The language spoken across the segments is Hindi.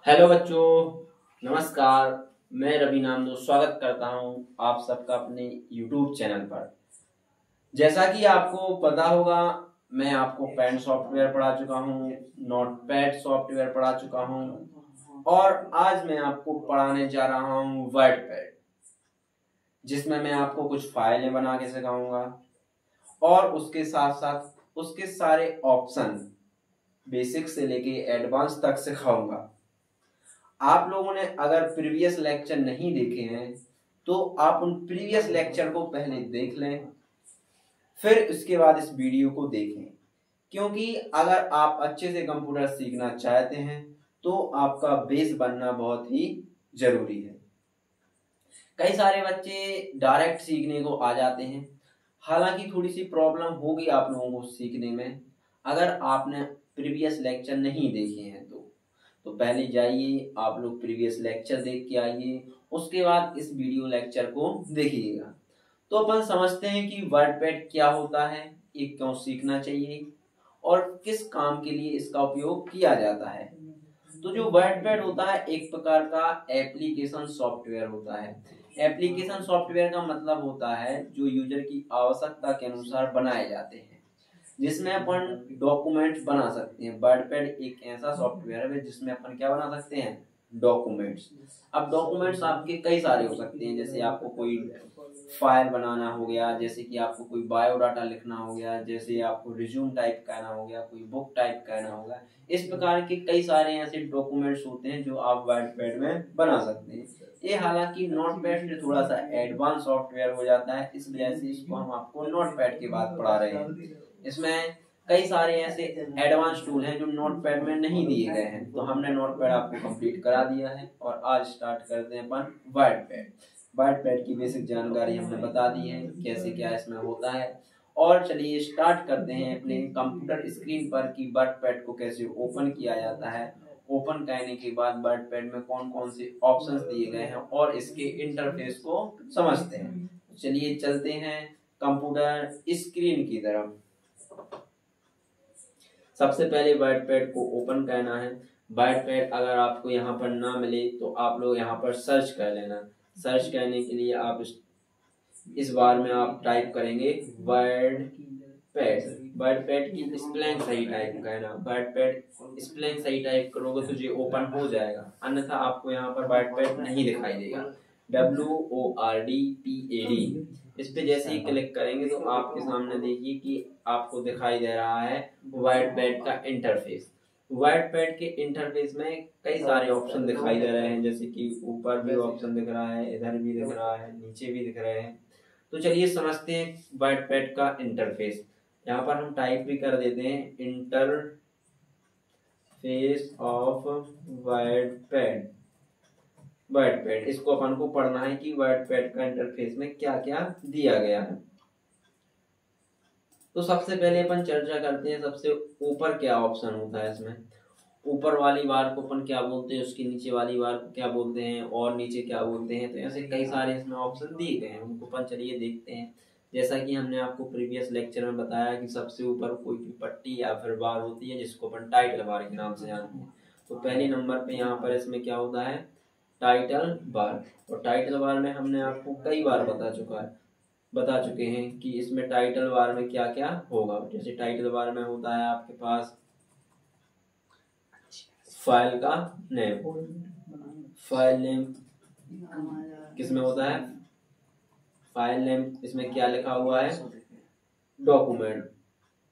हेलो बच्चों, नमस्कार। मैं रवि नामदो स्वागत करता हूं आप सबका अपने YouTube चैनल पर। जैसा कि आपको पता होगा, मैं आपको पेंट सॉफ्टवेयर पढ़ा चुका हूं, नोटपैड सॉफ्टवेयर पढ़ा चुका हूं और आज मैं आपको पढ़ाने जा रहा हूं वर्डपैड, जिसमें मैं आपको कुछ फाइलें बना के सिखाऊंगा और उसके साथ साथ उसके सारे ऑप्शन बेसिक से लेके एडवांस तक सिखाऊंगा। आप लोगों ने अगर प्रीवियस लेक्चर नहीं देखे हैं तो आप उन प्रीवियस लेक्चर को पहले देख लें, फिर उसके बाद इस वीडियो को देखें, क्योंकि अगर आप अच्छे से कंप्यूटर सीखना चाहते हैं तो आपका बेस बनना बहुत ही जरूरी है। कई सारे बच्चे डायरेक्ट सीखने को आ जाते हैं, हालांकि थोड़ी सी प्रॉब्लम होगी आप लोगों को सीखने में अगर आपने प्रीवियस लेक्चर नहीं देखे हैं तो पहले जाइए आप लोग प्रीवियस लेक्चर देख के आइए, उसके बाद इस वीडियो लेक्चर को देखिएगा। तो अपन समझते हैं कि वर्डपैड क्या होता है, ये क्यों सीखना चाहिए और किस काम के लिए इसका उपयोग किया जाता है। तो जो वर्डपैड होता है एक प्रकार का एप्लीकेशन सॉफ्टवेयर होता है। एप्लीकेशन सॉफ्टवेयर का मतलब होता है जो यूजर की आवश्यकता के अनुसार बनाए जाते हैं, जिसमें अपन डॉक्यूमेंट्स बना सकते हैं। वर्डपैड एक ऐसा सॉफ्टवेयर है जिसमें अपन क्या बना सकते हैं, डॉक्यूमेंट्स। अब डॉक्यूमेंट्स आपके कई सारे हो सकते हैं, जैसे आपको कोई फाइल बनाना हो गया, जैसे कि आपको कोई बायोडाटा लिखना हो गया, जैसे आपको रिज्यूम टाइप करना हो गया, कोई बुक टाइप करना होगा। इस प्रकार के कई सारे ऐसे डॉक्यूमेंट्स होते हैं जो आप वर्डपैड में बना सकते हैं। ये हालांकि नोटपैड से थोड़ा सा एडवांस सॉफ्टवेयर हो जाता है, इस वजह से इसको हम आपको नोटपैड के बाद पढ़ा रहे हैं। इसमें कई सारे ऐसे एडवांस टूल हैं जो नोटपैड में नहीं दिए गए हैं, तो हमने नोटपैड आपको कंप्लीट करा दिया है और आज स्टार्ट करते हैं अपन वर्डपैड। वर्डपैड की बेसिक जानकारी हमने बता दी है, कैसे क्या इसमें होता है। और चलिए स्टार्ट करते हैं अपने कंप्यूटर स्क्रीन पर कि वर्डपैड को कैसे ओपन किया जाता है। ओपन करने के बाद वर्डपैड में कौन कौन से ऑप्शंस दिए गए हैं और इसके इंटरफेस को समझते हैं। चलिए चलते हैं कंप्यूटर स्क्रीन की तरफ। सबसे पहले वर्डपैड को ओपन करना है। वर्डपैड अगर आपको यहाँ पर ना मिले तो आप लोग यहाँ पर सर्च कर लेना। सर्च करने के लिए आप इस बार में आप टाइप करेंगे वर्डपैड। वर्डपैड की स्पेलिंग सही टाइप करना। वर्डपैड स्पेलिंग सही टाइप करोगे तो ये ओपन हो जाएगा, अन्यथा आपको यहाँ पर वर्डपैड नहीं दिखाई देगा। WORDPAD इस पे जैसे ही क्लिक करेंगे तो आपके सामने देखिए कि आपको दिखाई दे रहा है वर्डपैड का इंटरफेस। वर्डपैड के इंटरफेस में कई सारे ऑप्शन दिखाई दे रहे हैं, जैसे कि ऊपर भी ऑप्शन दिख रहा है, इधर भी दिख रहा है, नीचे भी दिख रहे हैं। तो चलिए समझते हैं वर्डपैड का इंटरफेस। यहाँ पर हम टाइप भी कर देते हैं इंटरफेस ऑफ वर्डपैड। वर्डपैड इसको अपन को पढ़ना है कि वर्डपैड का इंटरफेस में क्या क्या दिया गया है। तो सबसे पहले अपन चर्चा करते हैं सबसे ऊपर क्या ऑप्शन होता है। इसमें ऊपर वाली बार को अपन क्या बोलते हैं, उसके नीचे वाली बार को क्या बोलते हैं और नीचे क्या बोलते हैं। तो ऐसे कई सारे इसमें ऑप्शन दिए गए हैं, उनको अपन चलिए देखते हैं। जैसा कि हमने आपको प्रीवियस लेक्चर में बताया कि सबसे ऊपर कोई भी पट्टी या फिर बार होती है जिसको अपन टाइटल बार के नाम से जानते हैं। तो पहले नंबर पे यहाँ पर इसमें क्या होता है, टाइटल बार। और टाइटल बार में हमने आपको कई बार बता चुके हैं कि इसमें टाइटल बार में क्या क्या होगा। जैसे टाइटल बार में होता है आपके पास फाइल का नेम। फाइल नेम किसमें होता है, फाइल नेम इसमें क्या लिखा हुआ है, डॉक्यूमेंट।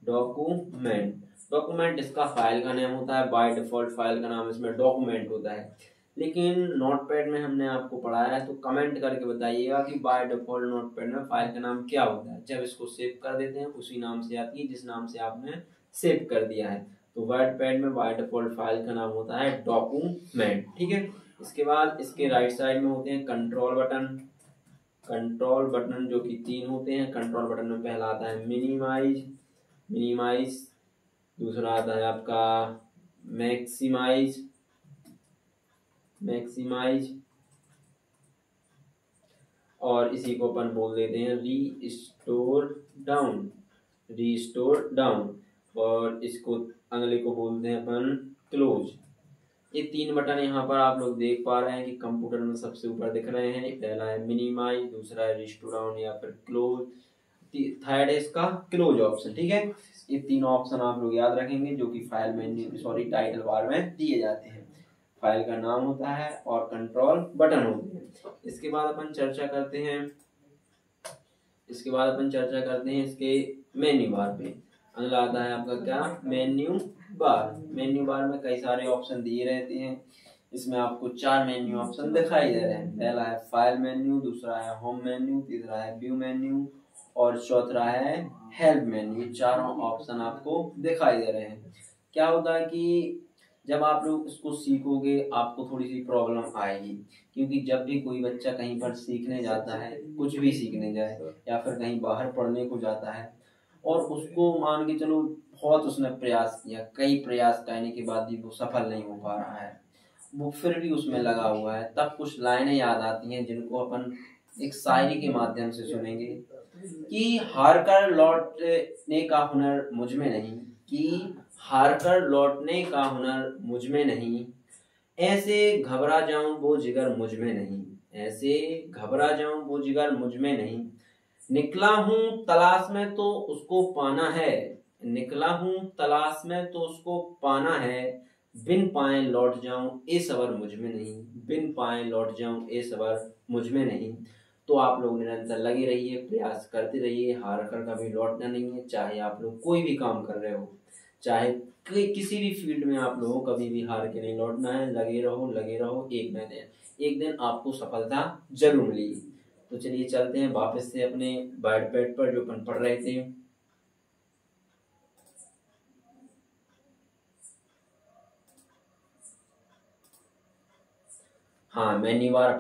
डॉक्यूमेंट इसका फाइल का नेम होता है। बाय डिफॉल्ट फाइल का नाम इसमें डॉक्यूमेंट होता है, लेकिन नोटपैड में हमने आपको पढ़ाया है तो कमेंट करके बताइएगा कि बाय डिफॉल्ट नोटपैड में फाइल का नाम क्या होता है। जब इसको सेव कर देते हैं उसी नाम से आती है जिस नाम से आपने सेव कर दिया है। तो वर्डपैड में बाय डिफॉल्ट फाइल का नाम होता है डॉक्यूमेंट, ठीक है। इसके बाद इसके राइट साइड में होते हैं कंट्रोल बटन। कंट्रोल बटन जो कि 3 होते हैं। कंट्रोल बटन में पहला आता है मिनिमाइज, दूसरा आता है आपका मैक्सिमाइज और इसी को अपन बोल देते हैं रीस्टोर डाउन और इसको अगले को बोलते हैं अपन क्लोज। ये 3 बटन यहाँ पर आप लोग देख पा रहे हैं कि कंप्यूटर में सबसे ऊपर दिख रहे हैं। पहला है मिनिमाइज, दूसरा है रिस्टोर डाउन या फिर क्लोज, थर्ड है इसका क्लोज ऑप्शन। ठीक है, ये 3 ऑप्शन आप लोग याद रखेंगे जो कि फाइल में टाइटल बार में दिए जाते हैं। फाइल का नाम होता है और कंट्रोल बटन होते हैं। इसके बाद अपन चर्चा करते हैं इसके मेन्यू बार पे। अगला आता है आपका क्या, मेन्यू बार। मेन्यू बार में कई सारे ऑप्शन दिए रहते हैं। इसमें आपको 4 मेन्यू ऑप्शन दिखाई दे रहे हैं। पहला है फाइल मेन्यू, दूसरा है होम मेन्यू, तीसरा है व्यू मेन्यू और चौथा है हेल्प मेन्यू। चारों ऑप्शन आपको दिखाई दे रहे हैं। क्या होता है कि जब आप लोग इसको सीखोगे आपको थोड़ी सी प्रॉब्लम आएगी, क्योंकि जब भी कोई बच्चा कहीं पर सीखने जाता है, कुछ भी सीखने जाए या फिर कहीं बाहर पढ़ने को जाता है और उसको मान के चलो बहुत उसने प्रयास किया, कई प्रयास करने के बाद भी वो सफल नहीं हो पा रहा है, वो फिर भी उसमें लगा हुआ है, तब कुछ लाइनें याद आती हैं जिनको अपन एक शायरी के माध्यम से सुनेंगे कि हार कर लौटने का हुनर मुझ में नहीं, कि हार कर लौटने का हुनर मुझ में नहीं, ऐसे घबरा जाऊं वो जिगर मुझ में नहीं, ऐसे घबरा जाऊं वो जिगर मुझ में नहीं, निकला हूं तलाश में तो उसको पाना है, निकला हूं तलाश में तो उसको पाना है, बिन पाए लौट जाऊं ए सबर मुझ में नहीं, बिन पाए लौट जाऊं ए सबर मुझ में नहीं। तो आप लोग निरंतर लगे रहिए, प्रयास करते रहिए, हार कर कभी लौटना नहीं है। चाहे आप लोग कोई भी काम कर रहे हो, चाहे किसी भी फील्ड में आप लोगों कभी भी हार के नहीं लौटना है। लगे रहो, एक दिन आपको सफलता जरूर मिलेगी। तो चलिए चलते हैं वापस से अपने वाइट पैड पर जो अपन पढ़ रहे थे। हाँ, मेन्यू बार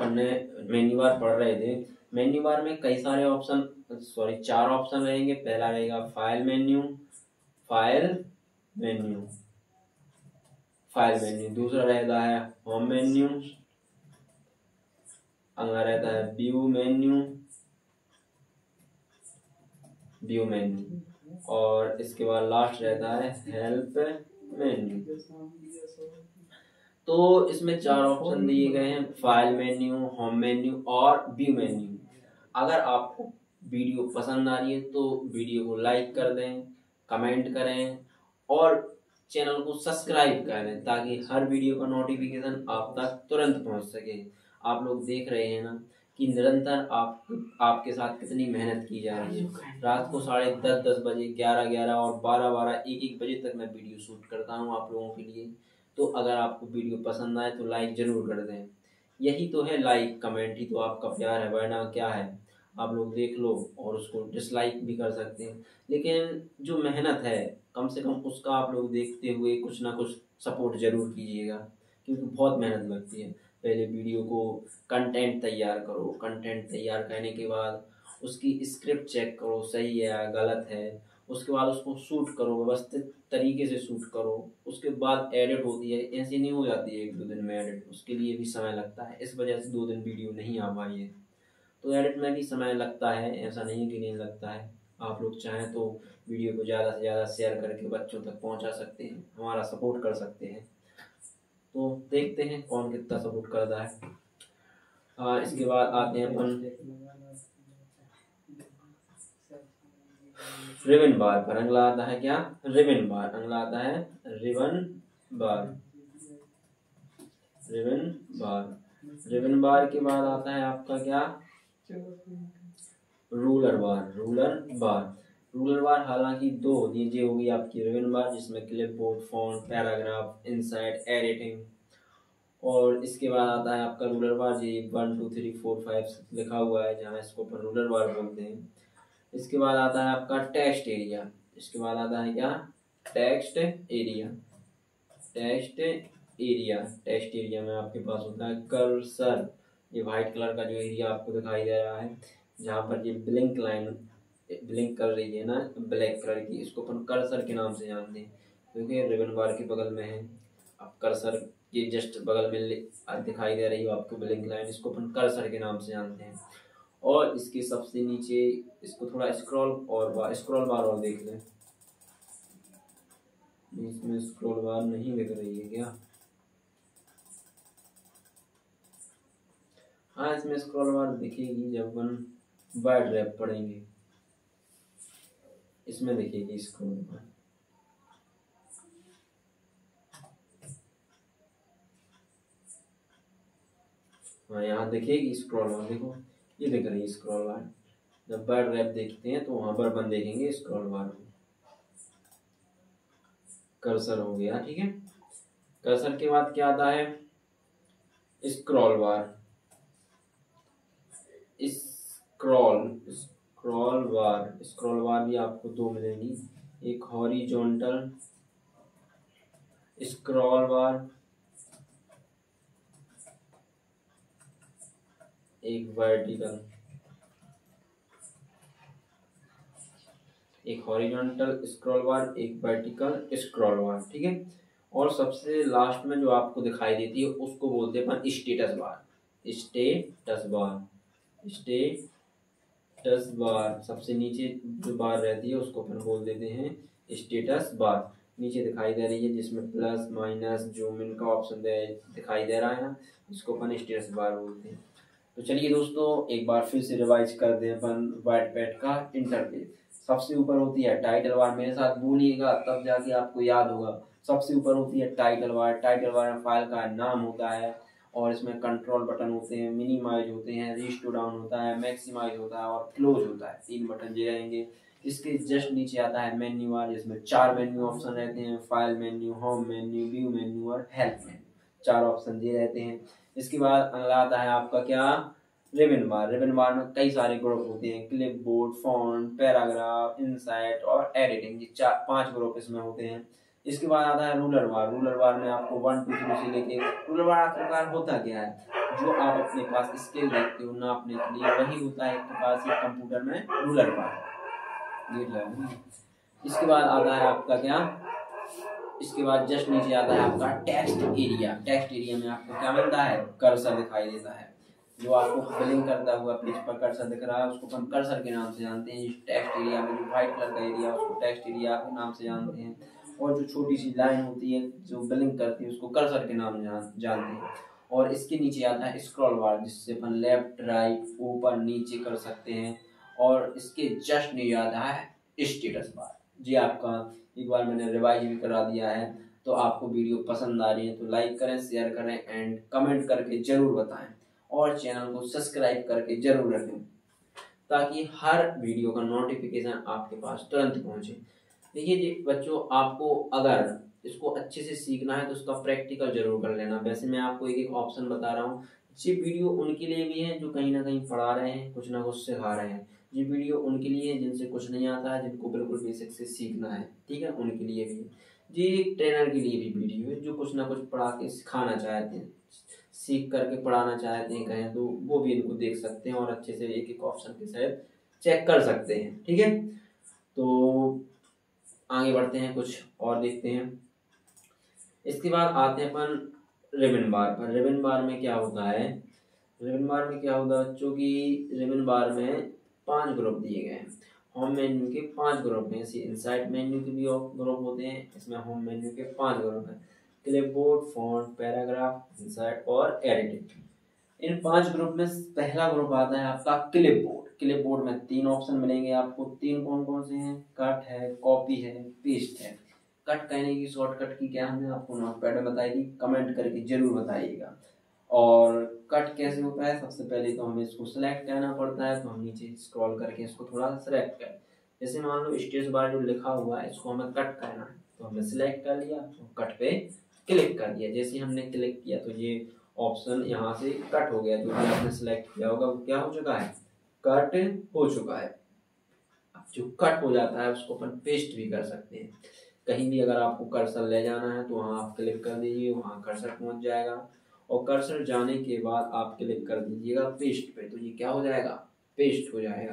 पढ़ रहे थे। मेन्यू बार में कई सारे ऑप्शन 4 ऑप्शन रहेंगे। पहला रहेगा फाइल मेन्यू, दूसरा रहता है होम मेन्यू, अगला रहता है व्यू मेन्यू और इसके बाद लास्ट रहता है हेल्प मेन्यू। तो इसमें 4 ऑप्शन दिए गए हैं, फाइल मेन्यू, होम मेन्यू और व्यू मेन्यू। अगर आपको वीडियो पसंद आ रही है तो वीडियो को लाइक कर दें, कमेंट करें और चैनल को सब्सक्राइब करें ताकि हर वीडियो का नोटिफिकेशन आप तक तुरंत पहुंच सके। आप लोग देख रहे हैं ना कि निरंतर आपके साथ कितनी मेहनत की जा रही है। रात को 10:30 बजे, 11 और 12 1 बजे तक मैं वीडियो शूट करता हूँ आप लोगों के लिए। तो अगर आपको वीडियो पसंद आए तो लाइक जरूर कर दें। यही तो है, लाइक कमेंट ही तो आपका प्यार है, वरना क्या है। आप लोग देख लो और उसको डिसलाइक भी कर सकते हैं, लेकिन जो मेहनत है कम से कम उसका आप लोग देखते हुए कुछ ना कुछ सपोर्ट जरूर कीजिएगा, क्योंकि बहुत मेहनत लगती है। पहले वीडियो को कंटेंट तैयार करो, कंटेंट तैयार करने के बाद उसकी स्क्रिप्ट चेक करो सही है या गलत है, उसके बाद उसको शूट करो, व्यवस्थित तरीके से शूट करो, उसके बाद एडिट होती है। ऐसे नहीं हो जाती है 1-2 दिन में एडिट, उसके लिए भी समय लगता है। इस वजह से 2 दिन वीडियो नहीं आ पाई है। तो एडिट में भी समय लगता है, ऐसा नहीं कि नहीं लगता है। आप लोग चाहें तो वीडियो को ज़्यादा से ज़्यादा शेयर करके बच्चों तक पहुंचा सकते हैं, हमारा सपोर्ट कर सकते हैं। तो देखते हैं कौन कितना सपोर्ट करता है। इसके बाद आते हैं अपन रिबन बार पर। अगला आता है क्या, रिबन बार। अगला आता है रिबन बार के बाद आता है आपका क्या, रूलर बार। हालांकि 2 होती है, ये होगी आपकी रिबन बार जिसमें clipboard, font, paragraph, inside, editing. और इसके बाद आता है आपका रूलर बार, ये 1 2 3 4 5 लिखा हुआ है, जहाँ इसको अपन रूलर बार बोलते हैं। इसके बाद आता है आपका टेक्स्ट एरिया। इसके बाद आता है क्या, टेक्स्ट एरिया में आपके पास होता है कर्सर। ये व्हाइट कलर का जो एरिया आपको दिखाई दे रहा है, जहाँ पर ये ब्लिंक कर रही है ना ब्लैक कलर की, इसको अपन कर्सर के नाम से जानते हैं, क्योंकि रिबन बार के बगल में है। अब कर्सर के जस्ट बगल में दिखाई दे रही है आपको ब्लिंक लाइन, इसको अपन कर्सर के नाम से जानते हैं। और इसके सबसे नीचे इसको थोड़ा स्क्रॉल बार और देख लें। इसमें स्क्रॉल बार नहीं दिख रही है क्या, हाँ, इसमें स्क्रॉल बार दिखेगी जब अपन वाइड रैप पढ़ेंगे, इसमें दिखेगी स्क्रॉल बार। हाँ, यहाँ दिखेगी स्क्रॉल बार, देखो ये दिख रही है स्क्रॉल बार। जब वाइड रैप देखते हैं तो वहां पर अपन देखेंगे स्क्रॉल बार। कर्सर हो गया, ठीक है। कर्सर के बाद क्या आता है? स्क्रॉल बार। स्क्रॉल बार भी आपको दो मिलेंगी, एक हॉरिजॉन्टल स्क्रॉल बार, एक वर्टिकल। एक हॉरिजॉन्टल स्क्रॉल बार, एक वर्टिकल स्क्रॉल बार, ठीक है। और सबसे लास्ट में जो आपको दिखाई देती है उसको बोलते हैं अपन स्टेटस बार। स्टेटस बार सबसे नीचे जो बार रहती है उसको अपन बोल देते हैं स्टेटस बार। नीचे दिखाई दे रही है जिसमें प्लस माइनस जूम इन का ऑप्शन दिखाई दे रहा है ना, इसको अपन स्टेटस बार बोलते हैं। तो चलिए दोस्तों, एक बार फिर से रिवाइज कर दें अपन वाइटपैड का इंटरफेस। सबसे ऊपर होती है टाइटल बार, मेरे साथ बोलिएगा तब जाके आपको याद होगा। सबसे ऊपर होती है टाइटल बार। टाइटल बार में फाइल का नाम होता है और इसमें कंट्रोल बटन होते हैं, मिनिमाइज होते हैं, रीस्टोर डाउन होता है, मैक्सिमाइज होता है और क्लोज होता है। 3 बटन ये रहेंगे। इसके जस्ट नीचे आता है मेन्यू बार, जिसमें 4 मेन्यू ऑप्शन रहते हैं, file menu, home menu, view menu और हेल्प मेन्यू। 4 ऑप्शन ये रहते हैं। इसके बाद अगला आता है आपका क्या? रिबन बार। रिबन बार में कई सारे ग्रुप होते हैं, क्लिपबोर्ड, फॉन्ट, पैराग्राफ, इनसाइट और एडिटिंग। ये 5 ग्रुप इसमें होते हैं। इसके बाद आता है रूलर बार। रूलर बार में आपको 1 2 3 से लेके रूलर बार आखिरकार होता क्या है? जो आप अपने पास स्केल देखते हो नापने के लिए, वही होता है एक प्रकार से कंप्यूटर में रूलर बार। इसके बाद आता है आपका क्या? इसके बाद जस्ट नीचे आता है आपका टेक्स्ट एरिया। टेक्स्ट एरिया में आपको क्या मिलता है? कर्सर दिखाई देता है। जो आपको फिलिंग करता हुआ पेज पर कर्सर दिख रहा है उसको हम कर्सर के नाम से जानते हैं। टेक्स्ट एरिया में जो व्हाइट कलर का एरिया उसको टेक्स्ट एरिया के नाम से जानते हैं। और जो छोटी सी लाइन होती है जो बिलिंग करती है उसको कर्सर के नाम जानते हैं। और इसके नीचे आता है स्क्रॉल बार, जिससे अपन लेफ्ट राइट ऊपर नीचे कर सकते हैं। और इसके जस्ट नीचे आता है स्टेटस बार। जी आपका एक बार मैंने रिवाइज भी करा दिया है। तो आपको वीडियो पसंद आ रही है तो लाइक करें, शेयर करें एंड कमेंट करके जरूर बताएं। और चैनल को सब्सक्राइब करके जरूर रखें ताकि हर वीडियो का नोटिफिकेशन आपके पास तुरंत पहुंचे। देखिए बच्चों, आपको अगर इसको अच्छे से सीखना है तो उसका प्रैक्टिकल जरूर कर लेना। वैसे मैं आपको एक एक ऑप्शन बता रहा हूँ। ये वीडियो उनके लिए भी है जो कहीं ना कहीं पढ़ा रहे हैं, कुछ ना कुछ सिखा रहे हैं। ये वीडियो उनके लिए है जिनसे कुछ नहीं आता है, जिनको बिल्कुल बेसिक से सीखना है, ठीक है, उनके लिए भी है। ये एक ट्रेनर के लिए भी वीडियो है जो कुछ ना कुछ पढ़ा के सिखाना चाहते हैं, सीख करके पढ़ाना चाहते हैं कहें तो वो भी इनको देख सकते हैं और अच्छे से एक एक ऑप्शन के साथ चेक कर सकते हैं, ठीक है। तो आगे बढ़ते हैं, कुछ और देखते हैं। इसके बाद आते हैं अपन रिबन बार पर। रिबन बार में क्या होता है? रिबन बार में क्या होता है बच्चों की? रिबन बार में 5 ग्रुप दिए गए हैं। होम मेन्यू के 5 ग्रुप हैं, इनसाइड मेन्यू के भी ग्रुप होते हैं। इसमें होम मेन्यू के 5 ग्रुप हैं, क्लिपबोर्ड, फॉन्ट, पैराग्राफ, इनसाइड और एडिटिंग। इन 5 ग्रुप में पहला ग्रुप आता है आपका क्लिपबोर्ड। क्लिपबोर्ड में 3 ऑप्शन मिलेंगे आपको। 3 कौन कौन से हैं? कट है, कॉपी है, पेस्ट है। कट कहने की शॉर्टकट की क्या हमने आपको नोटपैड में बताई थी, कमेंट करके जरूर बताइएगा। और कट कैसे होता है? सबसे पहले तो हमें इसको सिलेक्ट करना पड़ता है, तो हम नीचे स्क्रॉल करके इसको थोड़ा सा सिलेक्ट करें। जैसे मान लो स्टेटस बार जो लिखा हुआ है इसको हमें कट करना है, तो हमने सिलेक्ट कर लिया, तो कट पे क्लिक कर दिया। जैसे हमने क्लिक किया तो ये ऑप्शन यहाँ से कट हो गया। जो भी आपने सिलेक्ट किया होगा वो क्या हो चुका है? कट हो चुका है। अब जो कट हो जाता है उसको अपन पेस्ट भी कर सकते हैं। कहीं भी अगर आपको कर्सर ले जाना है तो वहाँ आप क्लिक कर दीजिए, वहाँ कर्सर पहुँच जाएगा। और कर्सर जाने के बाद आप क्लिक कर दीजिएगा पेस्ट पे, तो ये क्या हो जाएगा? पेस्ट हो जाएगा।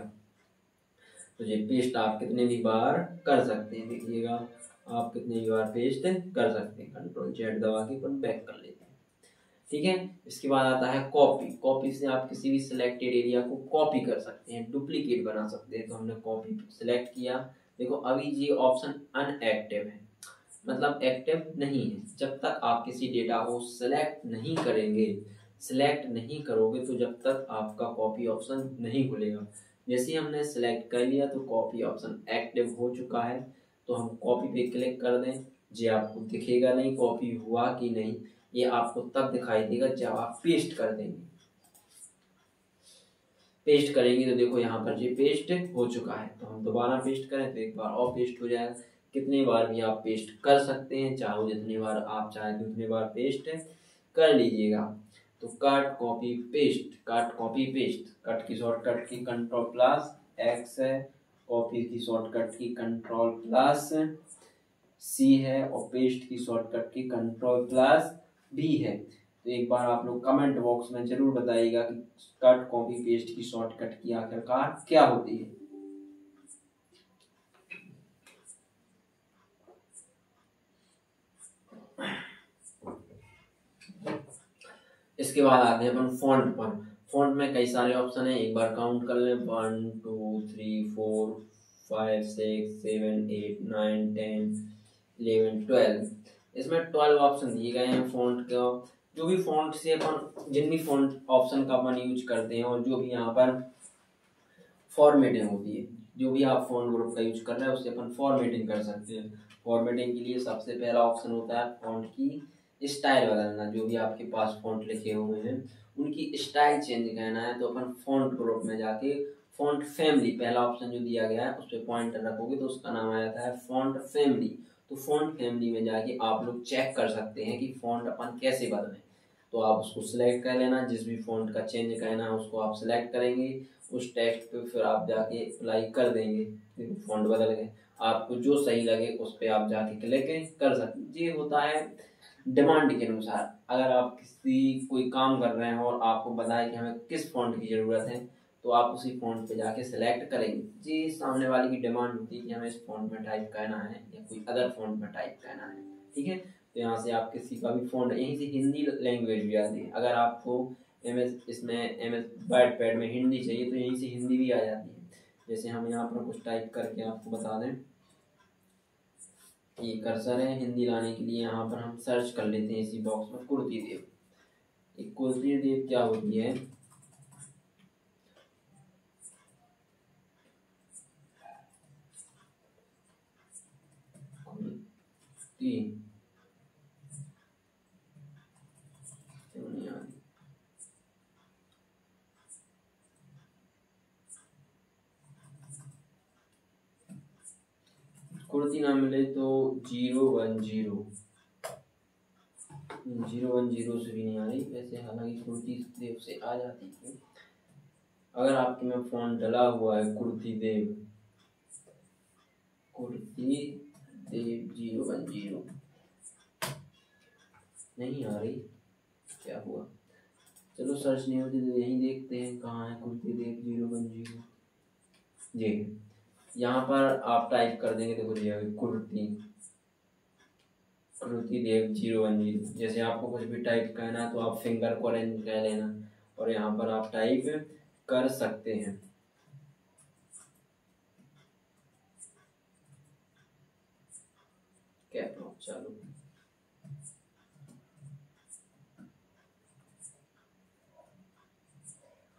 तो ये पेस्ट आप कितने भी बार कर सकते हैं, देखिएगा आप कितने भी बार पेस्ट कर सकते हैं। कंट्रोल जेड दबा के अपन बैक कर लेते हैं, ठीक है। इसके बाद आता है कॉपी। कॉपी से आप किसी भी सिलेक्टेड एरिया को कॉपी कर सकते हैं, डुप्लीकेट बना सकते हैं। तो हमने कॉपी सिलेक्ट किया। देखो अभी ये ऑप्शन अनएक्टिव है, मतलब एक्टिव नहीं है। जब तक आप किसी डेटा को सिलेक्ट नहीं करेंगे सिलेक्ट नहीं करोगे तो जब तक आपका कॉपी ऑप्शन नहीं खुलेगा। जैसे ही हमने सिलेक्ट कर लिया तो कॉपी ऑप्शन एक्टिव हो चुका है, तो हम कॉपी पे क्लिक कर दें। जी आपको दिखेगा नहीं कॉपी हुआ कि नहीं, ये आपको तब दिखाई देगा जब आप पेस्ट कर देंगे। पेस्ट करेंगे तो देखो यहाँ पर जी पेस्ट हो चुका है, तो हम दोबारा पेस्ट करें तो एक बार और पेस्ट हो जाएगा। कितने बार भी आप पेस्ट कर सकते हैं, चाहो जितनी बार आप चाहें उतनी बार पेस्ट कर लीजिएगा। तो cut copy paste, cut copy paste, cut की शॉर्टकट की कंट्रोल प्लस एक्स है, कॉपी की शॉर्टकट की कंट्रोल प्लस सी है, और पेस्ट की शॉर्टकट की कंट्रोल प्लस बी है। तो एक बार आप लोग कमेंट बॉक्स में जरूर बताइएगा कि कट कॉपी पेस्ट की शॉर्टकट की आखिरकार क्या होती है। इसके बाद आते हैं अपन फॉन्ट पर। फॉन्ट में कई सारे ऑप्शन है, एक बार काउंट कर लें 1 2 3 4 5 6 7 8 9 10 11 12। इसमें 12 ऑप्शन दिए गए हैं फॉन्ट का। जो भी फॉन्ट से अपन जिन भी फॉन्ट ऑप्शन का अपन यूज करते हैं और जो भी यहाँ पर फॉर्मेटिंग होती है, जो भी आप फॉन्ट ग्रुप का यूज कर रहे हैं उससे अपन फॉर्मेटिंग कर सकते हैं। फॉर्मेटिंग के लिए सबसे पहला ऑप्शन होता है फॉन्ट की स्टाइल बदलना। जो भी आपके पास फॉन्ट लिखे हुए हैं उनकी स्टाइल चेंज करना है तो अपन फॉन्ट ग्रुप में जाके फॉन्ट फैमिली, पहला ऑप्शन जो दिया गया है उस पर पॉइंटर रखोगे तो उसका नाम आ जाता है फॉन्ट फैमिली। तो फॉन्ट फैमिली में जाके आप लोग चेक कर सकते हैं कि फॉन्ट अपन कैसे बदलें। तो आप उसको सिलेक्ट कर लेना, जिस भी फॉन्ट का चेंज करना है उसको आप सिलेक्ट करेंगे, उस टेक्स्ट पे फिर आप जाके अप्लाई कर देंगे, फॉन्ट बदल गए। आपको जो सही लगे उस पर आप जाके क्लिक कर सकते। ये होता है डिमांड के अनुसार। अगर आप किसी कोई काम कर रहे हैं और आपको बताए कि हमें किस फॉन्ट की ज़रूरत है तो आप उसी फॉन्ट पे जाके सिलेक्ट करेंगे। जी सामने वाले की डिमांड होती है कि हमें इस फॉन्ट में टाइप करना है या कोई अदर फॉन्ट में टाइप करना है, ठीक है। तो यहाँ से आप किसी का भी फॉन्ट, यहीं से हिंदी लैंग्वेज भी आती है। अगर आपको एम एस वर्ड पैड में हिंदी चाहिए तो यहीं से हिंदी भी आ जाती है। जैसे हम यहाँ पर कुछ टाइप करके आपको बता दें, ये कर्सर है, हिंदी लाने के लिए यहाँ पर हम सर्च कर लेते हैं इसी बॉक्स में कुर्ती देव। एक कुर्ती देव क्या होती है, कुर्ती ना मिले तो 010 से भी नहीं आ रही वैसे, हालांकि कुर्ती देव से आ जाती थी। अगर आपके में फोन डला हुआ है कुर्ती देव 010 नहीं आ रही, क्या हुआ, चलो सर्च नहीं होती तो यहीं देखते हैं कहाँ है कुर्ती देव 010। जी यहाँ पर आप टाइप कर देंगे तो कुर्ती देव 010। जैसे आपको कुछ भी टाइप करना है तो आप फिंगर को अरेंज कर लेना और यहाँ पर आप टाइप कर सकते हैं। कैप लॉक चालू,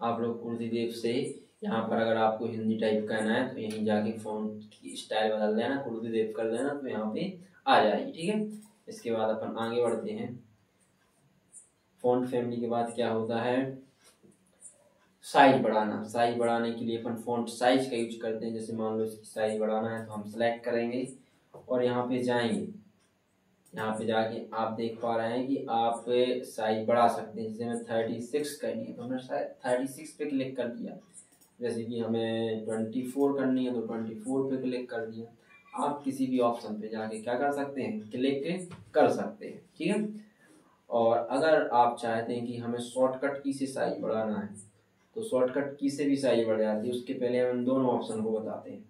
आप लोग कुर्ती देव से यहाँ पर अगर आपको हिंदी टाइप करना है तो यहीं जाके फ़ॉन्ट की स्टाइल बदल देना, कुर्ती देव कर देना तो यहाँ पे आ जाएगी, ठीक है। इसके बाद अपन आगे बढ़ते हैं। फ़ॉन्ट फैमिली के बाद क्या होता है, साइज बढ़ाना। साइज बढ़ाने के लिए अपन फ़ॉन्ट साइज का यूज करते हैं। जैसे मान लो इसकी साइज बढ़ाना है तो हम सेलेक्ट करेंगे और यहाँ पे जाएंगे। यहाँ पे जाके आप देख पा रहे हैं कि आप साइज बढ़ा सकते हैं। जैसे हमें 36 करनी है तो हमने 36 पे क्लिक कर दिया। जैसे कि हमें 24 करनी है तो 24 पे क्लिक कर दिया। आप किसी भी ऑप्शन पे जाके क्या कर सकते हैं, क्लिक कर सकते हैं, ठीक है। और अगर आप चाहते हैं कि हमें शॉर्टकट की से साइज बढ़ाना है तो शॉर्टकट की से भी साइज बढ़ जाती है। उसके पहले हम दोनों ऑप्शन को बताते हैं।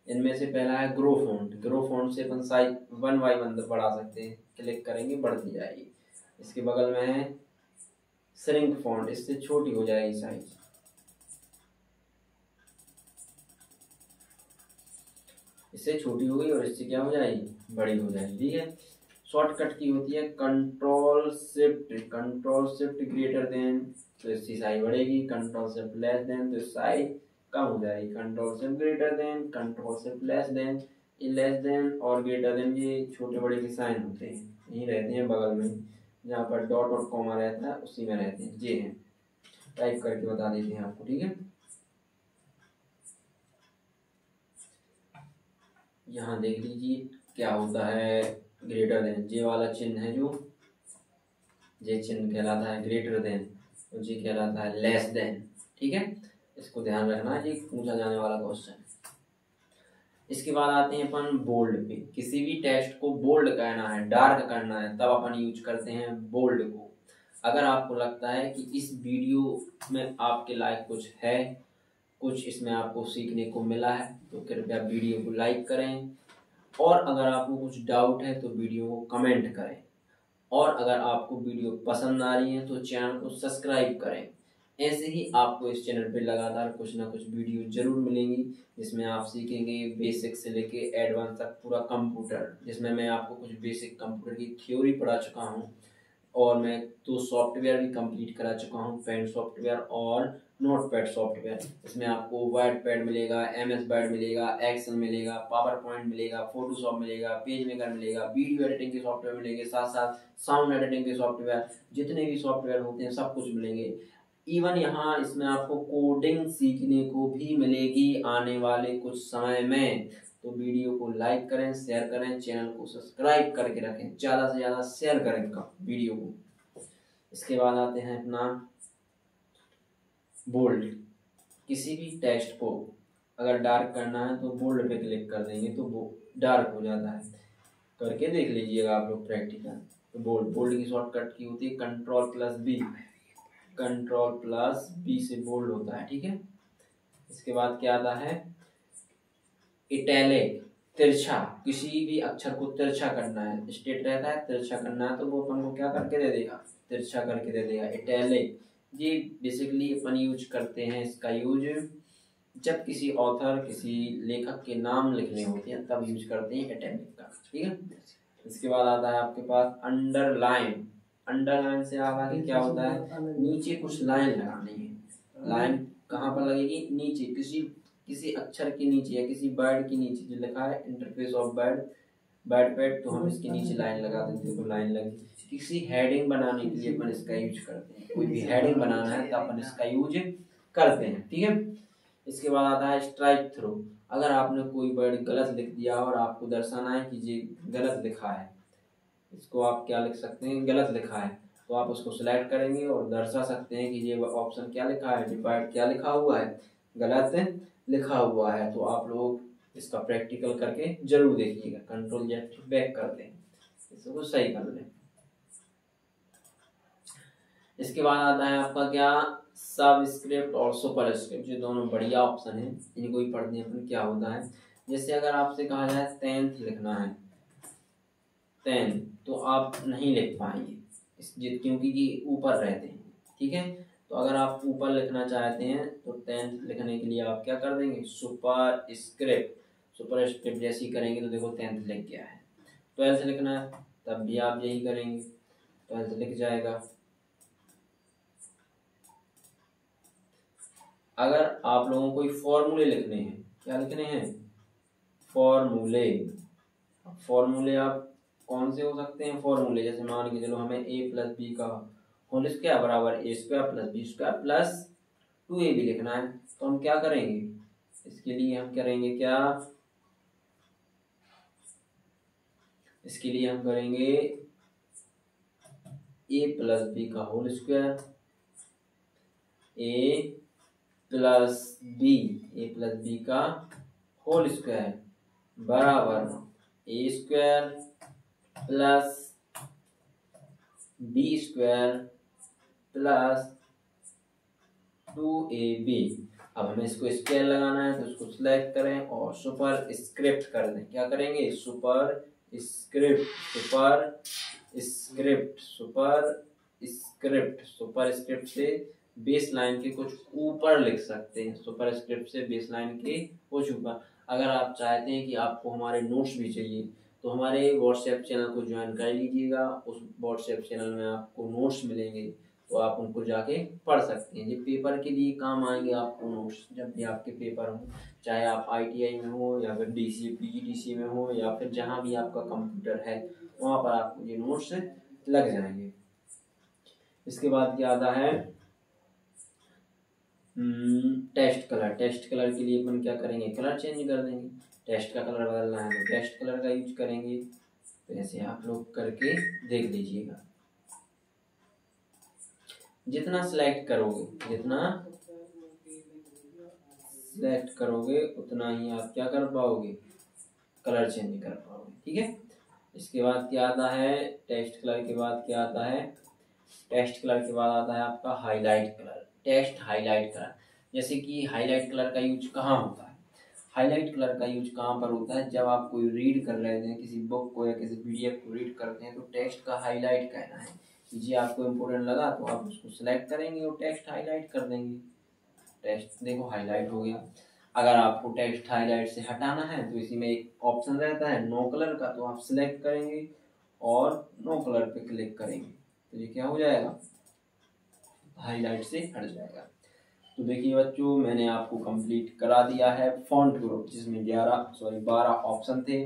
इनमें से पहला है ग्रो फॉन्ट। ग्रो फॉन्ट से अपन साइज 1 बाय 1 बढ़ा सकते हैं, क्लिक करेंगे बढ़ती जाएगी। इसके बगल में है श्रिंक फॉन्ट, इससे छोटी हो जाएगी साइज। इससे छोटी हो गई और इससे क्या हो जाएगी, बड़ी हो जाएगी, ठीक है। शॉर्टकट की होती है कंट्रोल शिफ्ट ग्रेटर देन, तो इसकी साइज बढ़ेगी, कंट्रोल शिफ्ट लेस देन तो साइज कम हो जाएगी, control shift greater than, control shift less than, ये लेस देन और ग्रेटर देन ये छोटे बड़े के साइन होते हैं, यही रहते हैं बगल में, जहाँ पर डॉट और कॉमा रहता है उसी में रहते हैं, ये हैं। टाइप करके बता देते हैं आपको, ठीक है। यहाँ देख लीजिए क्या होता है ग्रेटर देन, ये वाला चिन्ह है जो, ये चिन्ह कहलाता है ग्रेटर देन और ये कहलाता है लेस देन, ठीक है। इसको ध्यान रखना है, ये पूछा जाने वाला क्वेश्चन है। इसके बाद आते हैं अपन बोल्ड पे। किसी भी टेक्स्ट को बोल्ड करना है, डार्क करना है, तब अपन यूज करते हैं बोल्ड को। अगर आपको लगता है कि इस वीडियो में आपके लायक कुछ है, कुछ इसमें आपको सीखने को मिला है, तो कृपया वीडियो को लाइक करें, और अगर आपको कुछ डाउट है तो वीडियो को कमेंट करें, और अगर आपको वीडियो पसंद आ रही है तो चैनल को सब्सक्राइब करें। ऐसे ही आपको इस चैनल पे लगातार कुछ ना कुछ वीडियो जरूर मिलेंगी, जिसमें आप सीखेंगे बेसिक से लेके एडवांस तक पूरा कंप्यूटर, जिसमें मैं आपको कुछ बेसिक कंप्यूटर की थ्योरी पढ़ा चुका हूँ, और मैं 2 सॉफ्टवेयर भी कंप्लीट करा चुका हूँ, पेंट सॉफ्टवेयर और नोटपैड सॉफ्टवेयर। इसमें आपको वर्ड पैड मिलेगा, MS वर्ड मिलेगा, एक्सेल मिलेगा, पावर पॉइंट मिलेगा, फोटोशॉप मिलेगा, पेज मेकर मिलेगा, वीडियो एडिटिंग के सॉफ्टवेयर मिलेंगे, साथ साथ साउंड एडिटिंग के सॉफ्टवेयर, जितने भी सॉफ्टवेयर होते हैं सब कुछ मिलेंगे। इवन यहाँ इसमें आपको कोडिंग सीखने को भी मिलेगी आने वाले कुछ समय में। तो वीडियो को लाइक करें, शेयर करें, चैनल को सब्सक्राइब करके रखें, ज़्यादा से ज़्यादा शेयर करें वीडियो को। इसके बाद आते हैं अपना बोल्ड। किसी भी टेक्स्ट को अगर डार्क करना है तो बोल्ड पे क्लिक कर देंगे तो वो डार्क हो जाता है। करके देख लीजिएगा आप लोग प्रैक्टिकल। तो बोल्ड की शॉर्टकट की होती है कंट्रोल+B, कंट्रोल+B से बोल्ड होता है, ठीक है। इसके बाद क्या आता है इटैलिक, तिरछा। किसी भी अक्षर को तिरछा करना है, स्ट्रेट रहता है, तिरछा करना है तो वो अपन को क्या करके दे देगा, तिरछा करके दे देगा, इटैलिक। ये बेसिकली अपन यूज करते हैं, इसका यूज जब किसी ऑथर, किसी लेखक के नाम लिखने होते हैं तब यूज करते हैं इटैलिक का, ठीक है। इसके बाद आता है आपके पास अंडरलाइन। अंडरलाइन से आगे क्या होता है, नीचे कुछ लाइन लगानी है। लाइन कहाँ पर लगेगी, नीचे, किसी अक्षर के नीचे या किसी वर्ड के नीचे जो लिखा है इंटरफेस ऑफ वर्ड पैड, तो हम इसके नीचे लाइन लगा देते हैं तो लाइन लगी। किसी हेडिंग बनाने के लिए अपन इसका यूज करते हैं, कोई भी हेडिंग बनाना है तो अपन इसका यूज करते हैं, ठीक है। इसके बाद आता है स्ट्राइक थ्रू। अगर आपने कोई वर्ड गलत लिख दिया और आपको दर्शाना है कि ये गलत लिखा है, इसको आप क्या लिख सकते हैं, गलत लिखा है, तो आप उसको सिलेक्ट करेंगे और दर्शा सकते हैं कि ये ऑप्शन क्या लिखा है, ये वर्ड क्या लिखा हुआ है, गलत लिखा हुआ है। तो आप लोग इसका प्रैक्टिकल करके जरूर देखिएगा। कंट्रोल बैक कर दें, इसको सही कर लें। इसके बाद आता है आपका क्या, सबस्क्रिप्ट और सुपरस्क्रिप्ट। ये दोनों बढ़िया ऑप्शन है, इनको ही पढ़ने अपन क्या होता है। जैसे अगर आपसे कहा जाए 10th लिखना है, 10, तो आप नहीं लिख पाएंगे क्योंकि ये ऊपर रहते हैं, ठीक है। तो अगर आप ऊपर लिखना चाहते हैं तो 10th लिखने के लिए आप क्या कर देंगे, सुपरस्क्रिप्ट जैसे ही करेंगे तो देखो 10th लिख गया है। 12th लिखना है तब भी आप यही करेंगे, 12th लिख जाएगा। अगर आप लोगों को फॉर्मूले लिखने हैं, क्या लिखने हैं, फॉर्मूले आप कौन से हो सकते हैं फॉर्मूले, जैसे मान के चलो हमें a+b का होल स्क्वायर बराबर a² + b² + 2ab लिखना है, तो हम क्या करेंगे, इसके लिए हम करेंगे क्या, इसके लिए हम करेंगे a+b का होल स्क्वायर, a+b का होल स्क्वायर बराबर a² + b² + 2ab। अब हमें इसको स्क्वायर लगाना है तो इसको सिलेक्ट करें और सुपर स्क्रिप्ट कर दें। क्या करेंगे, सुपर स्क्रिप्ट से बेस लाइन के कुछ ऊपर लिख सकते हैं, सुपर स्क्रिप्ट से बेस लाइन के कुछ ऊपर। अगर आप चाहते हैं कि आपको हमारे नोट्स भी चाहिए तो हमारे व्हाट्सएप चैनल को ज्वाइन कर लीजिएगा। उस व्हाट्सएप चैनल में आपको नोट्स मिलेंगे, तो आप उनको जाके पढ़ सकते हैं। ये पेपर के लिए काम आएंगे आपको नोट्स, जब भी आपके पेपर हो, चाहे आप ITI में हो या फिर DC PGDC में हो या फिर जहाँ भी आपका कंप्यूटर है वहाँ पर आपको ये नोट्स लग जाएंगे। इसके बाद क्या आता है, टेस्ट कलर। टेस्ट कलर के लिए अपन क्या करेंगे, कलर चेंज कर देंगे। टेस्ट का कलर बदलना है तो टेस्ट कलर का यूज करेंगे। तो ऐसे आप लोग करके देख लीजिएगा। जितना सिलेक्ट करोगे उतना ही आप क्या कर पाओगे, कलर चेंज कर पाओगे। ठीक है। इसके बाद क्या आता है, टेस्ट कलर के बाद क्या आता है, टेस्ट कलर के बाद आता है आपका highlight colour. Test highlight colour, जैसे कि हाईलाइट कलर का यूज कहाँ होता है, हाईलाइट कलर का यूज कहाँ पर होता है, जब आप कोई रीड कर रहे थे किसी बुक को या किसी PDF को रीड करते हैं तो टेक्स्ट का हाईलाइट करना है। जी आपको इम्पोर्टेंट लगा तो आप उसको सिलेक्ट करेंगे और टेक्स्ट हाईलाइट कर देंगे। टेक्स्ट देखो हाईलाइट हो गया। अगर आपको टेक्स्ट हाईलाइट से हटाना है तो इसी में एक ऑप्शन रहता है नो कलर का, तो आप सिलेक्ट करेंगे और नो कलर पे क्लिक करेंगे तो ये क्या हो जाएगा, हाईलाइट से हट जाएगा। तो देखिए बच्चों, मैंने आपको कंप्लीट करा दिया है फॉन्ट ग्रुप, जिसमें 12 ऑप्शन थे।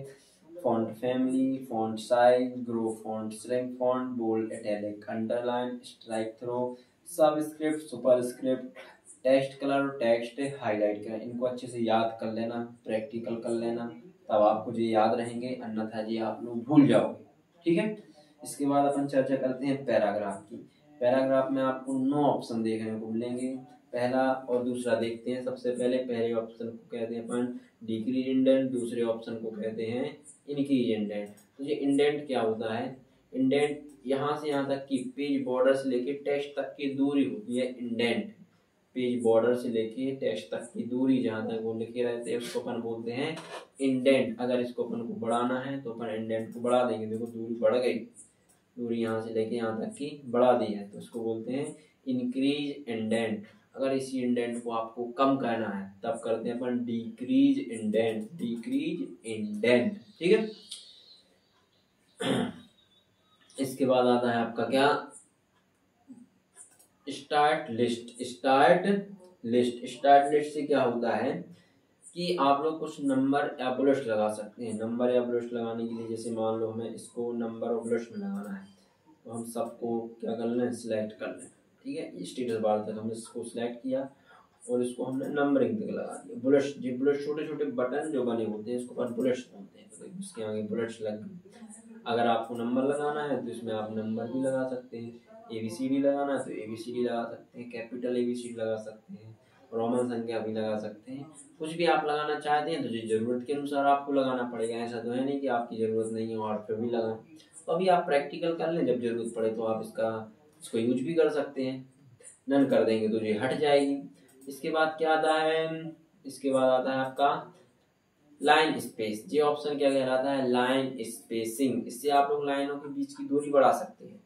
Font family, font size, grow font, shrink font, bold, italic, underline, strikethrough, subscript, superscript, text colour, text highlight colour. इनको अच्छे से याद कर लेना, प्रैक्टिकल कर लेना, तब आपको ये याद रहेंगे, अन्यथा ये आप लोग भूल जाओगे। ठीक है। इसके बाद अपन चर्चा करते हैं पैराग्राफ की। पैराग्राफ में आपको 9 ऑप्शन देखने को मिलेंगे। पहला और दूसरा देखते हैं। सबसे पहले पहले ऑप्शन को कहते हैं अपन डिक्रीज इंडेंट, दूसरे ऑप्शन को कहते हैं इंक्रीज इंडेंट। तो ये इंडेंट क्या होता है, इंडेंट यहाँ से यहाँ तक की पेज बॉर्डर से लेके टेक्स्ट तक की दूरी होती है इंडेंट। पेज बॉर्डर से लेके टेक्स्ट तक की दूरी जहाँ तक वो लिखे रहते हैं उसको अपन बोलते हैं इंडेंट। अगर इसको अपन को बढ़ाना है तो अपन इंडेंट को बढ़ा देंगे। देखो दूरी बढ़ गई, दूरी यहाँ से लेके यहाँ तक की बढ़ा दी है, तो इसको बोलते हैं इंक्रीज इंडेंट। अगर इसी इंडेंट को आपको कम करना है तब करते हैं अपन डिक्रीज इंडेंट, डिक्रीज इंडेंट। ठीक है। इसके बाद आता है आपका क्या, स्टार्ट लिस्ट। स्टार्ट लिस्ट से क्या होता है कि आप लोग कुछ नंबर या बुलेट्स लगा सकते हैं। नंबर या बुलेट्स लगाने के लिए जैसे मान लो हमें इसको नंबर और बुलेट्स में लगाना है तो हम सबको क्या कर लें, सिलेक्ट कर लें। ठीक है। स्टेटस बार तक हमने इसको सिलेक्ट किया और इसको हमने नंबरिंग तक लगा दिया। बुलेट्स, जो बुलेट्स छोटे छोटे बटन जो बने होते हैं इसको अपन बुलेट्स बोलते हैं। तो इसके आगे बुलेट्स लग गए। अगर आपको नंबर लगाना है तो इसमें आप नंबर भी लगा सकते हैं। ABCD लगाना है तो ABCD लगा सकते हैं, कैपिटल ABCD लगा सकते हैं, रोमन संख्या भी लगा सकते हैं। कुछ भी आप लगाना चाहते हैं तो जी जरूरत के अनुसार आपको लगाना पड़ेगा। ऐसा तो है नहीं कि आपकी जरूरत नहीं है और फिर भी लगाएं। तो अभी आप प्रैक्टिकल कर लें, जब जरूरत पड़े तो आप इसको यूज भी कर सकते हैं। नन कर देंगे तो ये हट जाएगी। इसके बाद क्या आता है, इसके बाद आता है आपका लाइन स्पेस। ये ऑप्शन क्या कहलाता है, लाइन स्पेसिंग। इससे आप लोग लाइनों के बीच की दूरी बढ़ा सकते हैं।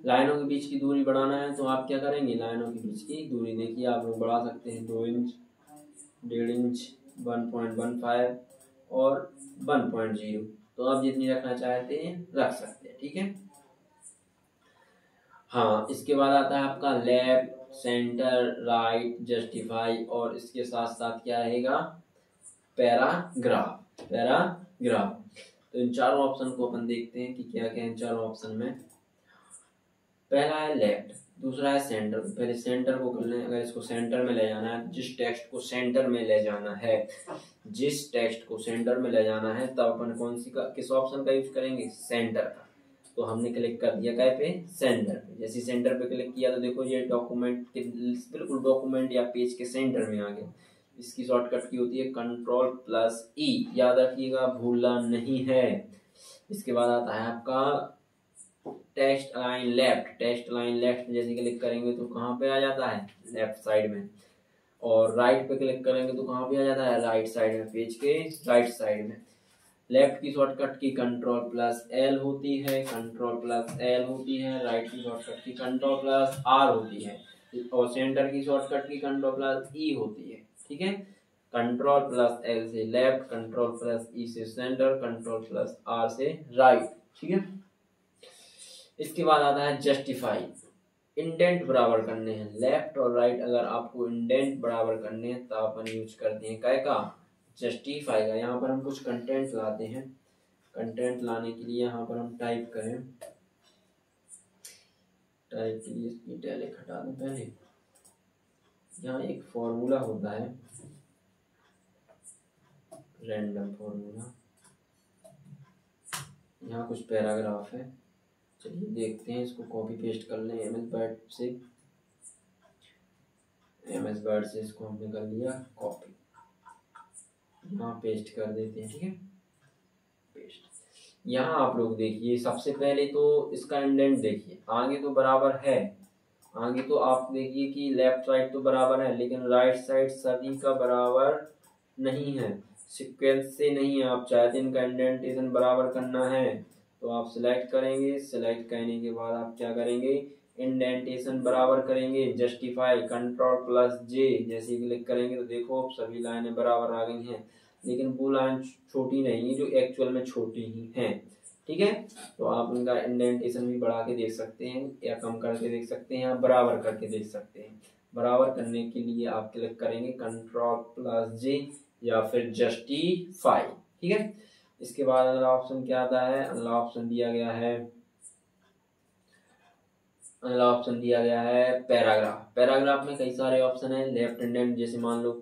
लाइनों के बीच की दूरी बढ़ाना है तो आप क्या करेंगे, लाइनों के बीच की दूरी देखिए आप लोग बढ़ा सकते हैं 2 इंच, 1.5 इंच, 1.15 और 1.0। तो आप जितनी रखना चाहते हैं रख सकते हैं। ठीक है। हाँ, इसके बाद आता है आपका लेफ्ट, सेंटर, राइट, जस्टिफाई और इसके साथ साथ क्या रहेगा, पैराग्राफ। तो इन चारों ऑप्शन को अपन देखते हैं कि क्या क्या है इन चारों ऑप्शन में। पहला है लेफ्ट, दूसरा है सेंटर। पहले सेंटर को कर लें। अगर इसको सेंटर में ले जाना है, जिस टेक्स्ट को सेंटर में ले जाना है, तब अपन किस ऑप्शन का यूज करेंगे, सेंटर का। तो हमने क्लिक कर दिया क्या पे, सेंटर पे। जैसे सेंटर पे क्लिक किया तो देखो ये डॉक्यूमेंट के बिल्कुल डॉक्यूमेंट या पेज के सेंटर में आ गया। इसकी शॉर्टकट की होती है Ctrl+E, याद रखिएगा, भूलना नहीं है। इसके बाद आता है आपका टेक्स्ट अलाइन लेफ्ट में जैसे क्लिक करेंगे तो कहाँ पे आ जाता है, लेफ्ट साइड में। और राइट पे क्लिक करेंगे तो कहाँ पे आ जाता है, राइट साइड में, पेज के राइट साइड में। लेफ्ट की शॉर्टकट की Ctrl+L होती है, राइट की शॉर्टकट की Ctrl+R होती है और सेंटर की शॉर्टकट की Ctrl+E होती है। ठीक है। कंट्रोल प्लस एल से लेफ्ट, कंट्रोल प्लस ई से सेंटर, कंट्रोल प्लस आर से राइट। ठीक है, इसके बाद आता है जस्टिफाई। इंडेंट बराबर करने हैं लेफ्ट और राइट, अगर आपको इंडेंट बराबर करने हैं तो अपन यूज करते हैं काय का, जस्टिफाई का। यहाँ पर हम कुछ कंटेंट लाते हैं, कंटेंट लाने के लिए यहाँ पर हम टाइप करें, टाइप के लिए इसकी इटैलिक हटा दें पहले। यहाँ एक फॉर्मूला होता है, रैंडम फॉर्मूला, यहाँ कुछ पैराग्राफ है, चलिए देखते हैं, इसको कॉपी पेस्ट कर लें एमएस वर्ड से। एमएस वर्ड से इसको हमने कर लिया कॉपी, यहाँ पेस्ट कर देते हैं। ठीक है, पेस्ट। यहाँ आप लोग देखिए, सबसे पहले तो इसका इंडेंट देखिए, आगे तो बराबर है, आगे तो आप देखिए कि लेफ्ट राइट तो बराबर है, लेकिन राइट साइड सभी का बराबर नहीं है, सीक्वेंस से नहीं है। आप चाहते हैं इनका इंडेंटेशन बराबर करना है तो आप सिलेक्ट करेंगे, सिलेक्ट करने के बाद आप क्या करेंगे, इंडेंटेशन बराबर करेंगे, जस्टिफाई कंट्रोल प्लस जे जैसे क्लिक करेंगे तो देखो सभी लाइनें बराबर आ गई हैं, लेकिन वो लाइन छोटी नहीं है जो एक्चुअल में छोटी ही हैं। ठीक है, तो आप इनका इंडेंटेशन भी बढ़ा के देख सकते हैं या कम करके देख सकते हैं या बराबर करके देख सकते हैं। बराबर करने के लिए आप क्लिक करेंगे कंट्रोल प्लस जे या फिर जस्टिफाई। ठीक है, इसके बाद अगला ऑप्शन क्या आता है, अगला ऑप्शन दिया गया है, अगला ऑप्शन दिया गया है पैराग्राफ। पैराग्राफ में कई सारे ऑप्शन है, लेफ्ट इंडेंट, जैसे मान लो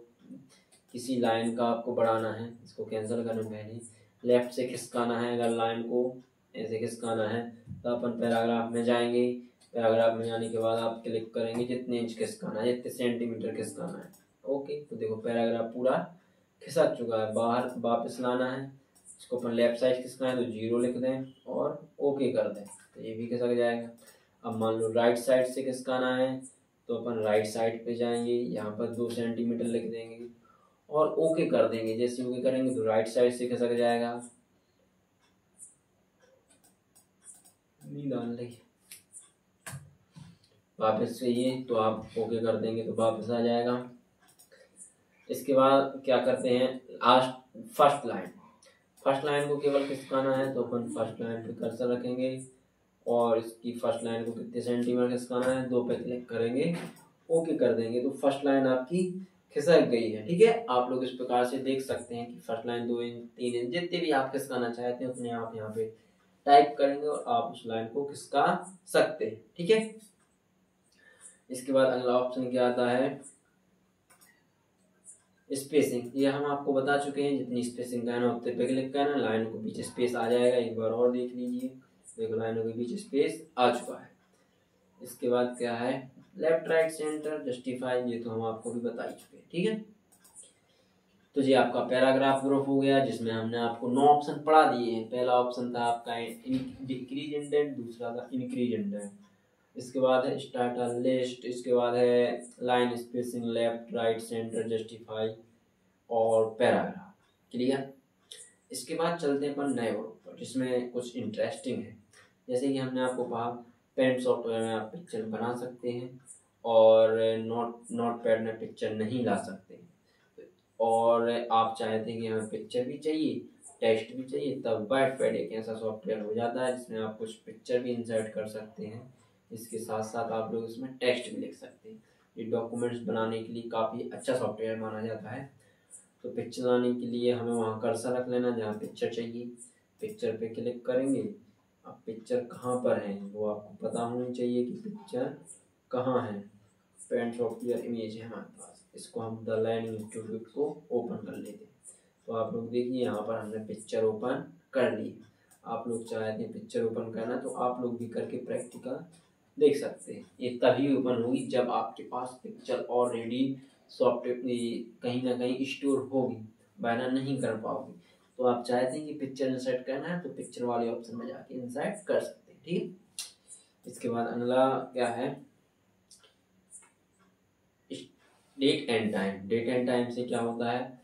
किसी लाइन का आपको बढ़ाना है, इसको कैंसिल करने पहले लेफ्ट से खिसकाना है, अगर लाइन को ऐसे खिसकाना है तो अपन पैराग्राफ में जाएंगे, पैराग्राफ में जाने के बाद आप क्लिक करेंगे जितने इंच खिसकाना है, जितने सेंटीमीटर खिसकाना है। ओके, तो देखो पैराग्राफ पूरा खिसक चुका है, बाहर वापस लाना है, इसको अपन लेफ्ट साइड खिसकाएं तो 0 लिख दें और ओके कर दें तो ये भी खिसक जाएगा। अब मान लो राइट साइड से खिसकाना है तो अपन राइट साइड पे जाएंगे, यहाँ पर 2 सेंटीमीटर लिख देंगे और ओके कर देंगे। जैसे ओके करेंगे तो राइट साइड से खिसक जाएगा। नींद आने लगी, वापस से ये तो आप ओके कर देंगे तो वापस आ जाएगा। इसके बाद क्या करते हैं, last first line, first line को केवल खिसकाना है तो अपन फर्स्ट लाइन पे कर्सर रखेंगे और इसकी फर्स्ट लाइन को कितने सेंटीमीटर खिसकाना है 2 पे क्लिक करेंगे, ओके कर देंगे तो फर्स्ट लाइन आपकी खिसक गई है। ठीक है, आप लोग इस प्रकार से देख सकते हैं कि फर्स्ट लाइन 2 इंच 3 इंच जितने भी आप खिसकाना चाहते हैं उतने आप यहाँ पे टाइप करेंगे और आप उस लाइन को खिसका सकते हैं। ठीक है, इसके बाद अगला ऑप्शन क्या आता है, स्पेसिंग। ये हम आपको बता चुके हैं, जितनी स्पेसिंग करना उतने पे क्लिक करना, लाइन को बीच स्पेस आ जाएगा। एक बार और देख लीजिए, देखो लाइनों के बीच स्पेस आ चुका है। इसके बाद क्या है, लेफ्ट राइट सेंटर जस्टिफाई, ये तो हम आपको भी बता ही चुके हैं। ठीक है, तो ये आपका पैराग्राफ ग्रुप हो गया जिसमें हमने आपको 9 ऑप्शन पढ़ा दिए हैं। पहला ऑप्शन था आपका डिक्रीज इंडेंट, दूसरा था इंक्रीज इंडेंट, इसके बाद है स्टार्टर लिस्ट, इसके बाद है line spacing, left right centre justify और पैराग्राफ। क्लियर, इसके बाद चलते हैं अपन नए ग्रुप पर जिसमें कुछ इंटरेस्टिंग है। जैसे कि हमने आपको कहा पेंट सॉफ्टवेयर में आप पिक्चर बना सकते हैं और नोट पैड में पिक्चर नहीं ला सकते, और आप चाहते हैं कि हमें पिक्चर भी चाहिए टेक्स्ट भी चाहिए, तब वाइट पैड एक ऐसा सॉफ्टवेयर हो जाता है जिसमें आप कुछ पिक्चर भी इंसर्ट कर सकते हैं, इसके साथ साथ आप लोग इसमें टेक्स्ट भी लिख सकते हैं। ये डॉक्यूमेंट्स बनाने के लिए काफ़ी अच्छा सॉफ्टवेयर माना जाता है। तो पिक्चर लाने के लिए हमें वहाँ कर्सर रख लेना जहाँ पिक्चर चाहिए, पिक्चर पे क्लिक करेंगे। अब पिक्चर कहाँ पर है वो आपको पता होनी चाहिए कि पिक्चर कहाँ है। पेंट सॉफ्टवेयर इमेज है हमारे पास, इसको हम द लर्निंग इंस्टीट्यूट को ओपन कर लेते हैं। तो आप लोग देखिए यहाँ पर हमने पिक्चर ओपन कर ली। आप लोग चाहते हैं पिक्चर ओपन करना तो आप लोग भी करके प्रैक्टिकल देख सकते हैं। ये तभी ओपन होगी जब आपके पास पिक्चर ऑलरेडी सॉफ्टवेयर कहीं ना कहीं स्टोर होगी, वरना नहीं कर पाओगे। तो आप चाहते हैं कि पिक्चर इंसर्ट करना है तो पिक्चर वाले ऑप्शन में जाके इंसर्ट कर सकते हैं। ठीक है, इसके बाद अगला क्या है, date and time. Date and time से क्या होता है,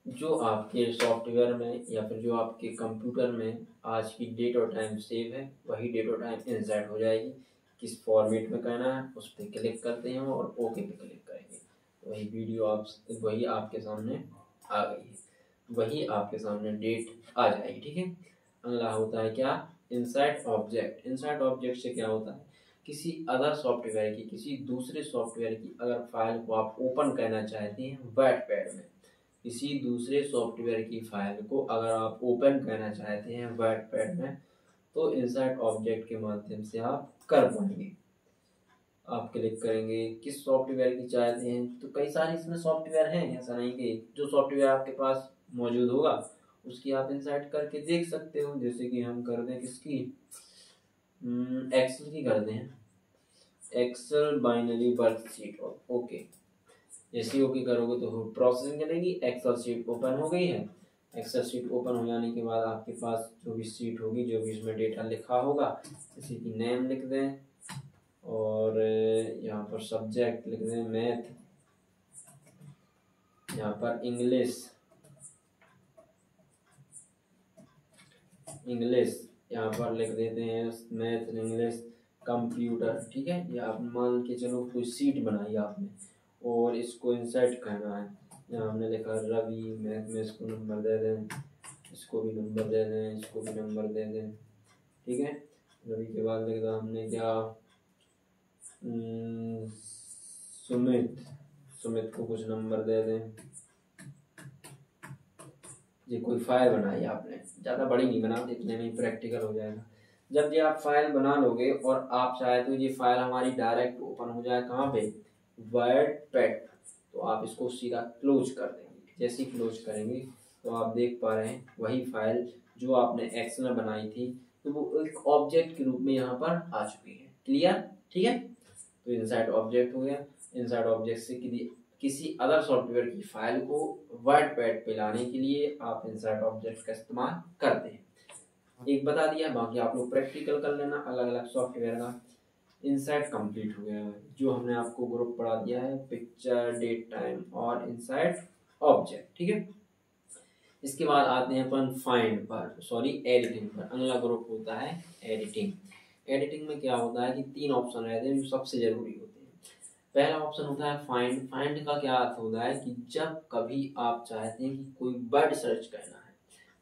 जो आपके सॉफ्टवेयर में या फिर जो आपके कंप्यूटर में आज की डेट और टाइम सेव है वही डेट और टाइम इंसर्ट हो जाएगी। किस फॉर्मेट में करना है उस पर क्लिक करते हैं और ओके पे क्लिक करेंगे, वही वीडियो आप वही आपके सामने आ गई है, वही आपके सामने डेट आ जाएगी। ठीक है। अगला होता है क्या, इंसर्ट ऑब्जेक्ट। इंसर्ट ऑब्जेक्ट से क्या होता है, किसी अदर सॉफ्टवेयर की, किसी दूसरे सॉफ्टवेयर की अगर फाइल को आप ओपन करना चाहते हैं वर्डपैड में, किसी दूसरे सॉफ्टवेयर की फाइल को अगर आप ओपन करना चाहते हैं वर्डपैड में, तो इंसर्ट ऑब्जेक्ट के माध्यम से आप कर पाएंगे। आप क्लिक करेंगे किस सॉफ्टवेयर की चाहते हैं, तो कई सारे इसमें सॉफ्टवेयर हैं, ऐसा नहीं कि जो सॉफ्टवेयर आपके पास मौजूद होगा उसकी आप इंसर्ट करके देख सकते हो। जैसे कि हम कर दें किसकी, एक्सेल की कर दें, एक्सेल बाइनरी वर्कशीट। ओके, जैसे ओके करोगे तो प्रोसेसिंग चलेगी, एक्सेल शीट ओपन हो गई है। एक्सेल शीट ओपन हो जाने के बाद आपके पास जो भी शीट होगी, जो भी इसमें डेटा लिखा होगा, जैसे कि नेम लिख दें और यहाँ पर सब्जेक्ट लिख दें मैथ, यहाँ पर इंग्लिश यहाँ पर लिख देते हैं मैथ इंग्लिश कंप्यूटर। ठीक है। या आप मान के चलो कोई सीट बनाई आपने और इसको इंसर्ट करना है, यहाँ हमने लिखा रवि, मैथ में इसको नंबर दे दें, इसको भी नंबर दे दें, इसको भी नंबर दे दें। ठीक है। रवि के बाद लिखा हमने क्या, सुमित को कुछ नंबर दे दें। ये कोई फाइल बनाई आपने, ज़्यादा बड़ी नहीं बनाते, इतने में प्रैक्टिकल हो जाएगा। जब ये आप फाइल बना लोगे और आप चाहे तो ये फाइल हमारी डायरेक्ट ओपन हो जाए कहाँ पे, वर्डपैड, तो आप इसको सीधा क्लोज कर देंगे। जैसे ही क्लोज करेंगे तो आप देख पा रहे हैं वही फाइल जो आपने एक्सेल में बनाई थी, तो वो एक ऑब्जेक्ट के रूप में यहाँ पर आ चुकी है। क्लियर। ठीक है। तो इंसर्ट ऑब्जेक्ट हो गया। इंसर्ट ऑब्जेक्ट से किसी अदर सॉफ्टवेयर की फाइल को वर्डपैड पे लाने के लिए आप इंसर्ट ऑब्जेक्ट का इस्तेमाल करते हैं। एक बता दिया, बाकी आप लोग प्रैक्टिकल कर लेना अलग अलग सॉफ्टवेयर का। इंसर्ट कंप्लीट हो गया है, जो हमने आपको ग्रुप पढ़ा दिया है, पिक्चर, डेट, टाइम और इंसर्ट ऑब्जेक्ट। ठीक है। इसके बाद आते हैं अपन फाइंड पर, सॉरी एडिटिंग पर। अगला ग्रुप होता है एडिटिंग। एडिटिंग में क्या होता है कि 3 ऑप्शन रहते हैं जो सबसे जरूरी होते हैं। पहला ऑप्शन होता है फाइंड। फाइंड का क्या अर्थ होता है कि जब कभी आप चाहते हैं कि कोई वर्ड सर्च करना है,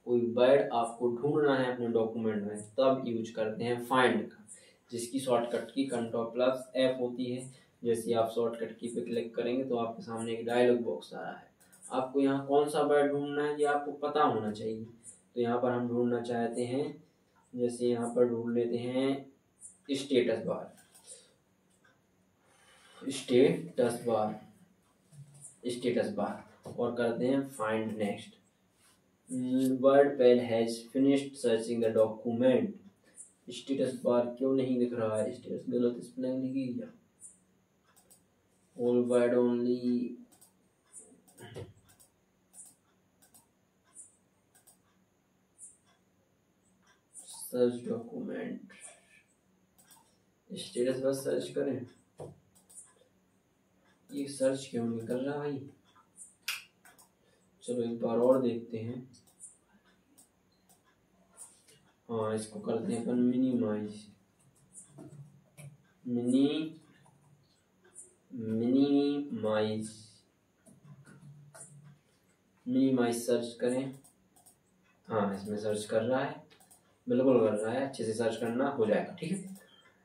कोई वर्ड आपको ढूंढना है अपने डॉक्यूमेंट में, तब यूज करते हैं फाइंड का, जिसकी शॉर्टकट की Ctrl+F होती है। जैसे आप शॉर्टकट की पे क्लिक करेंगे तो आपके सामने एक डायलॉग बॉक्स आ रहा है, आपको यहाँ कौन सा वर्ड ढूंढना है ये आपको पता होना चाहिए। तो यहाँ पर हम ढूंढना चाहते हैं, जैसे यहाँ पर ढूंढ लेते हैं स्टेटस बार, स्टेटस बार और करते हैं find next. WordPad has finished searching the document. Status bar क्यों नहीं दिख रहा है, स्टेटस गलत स्पेलिंग लिखी है, all word only, search document, status बस सर्च करें, ये सर्च क्यों नहीं कर रहा भाई। चलो एक बार और देखते हैं। हाँ, इसको करते हैं अपन मिनिमाइज, मिनिमाइज सर्च करें। हाँ, इसमें सर्च कर रहा है, बिल्कुल कर रहा है, अच्छे से सर्च करना हो जाएगा। ठीक है।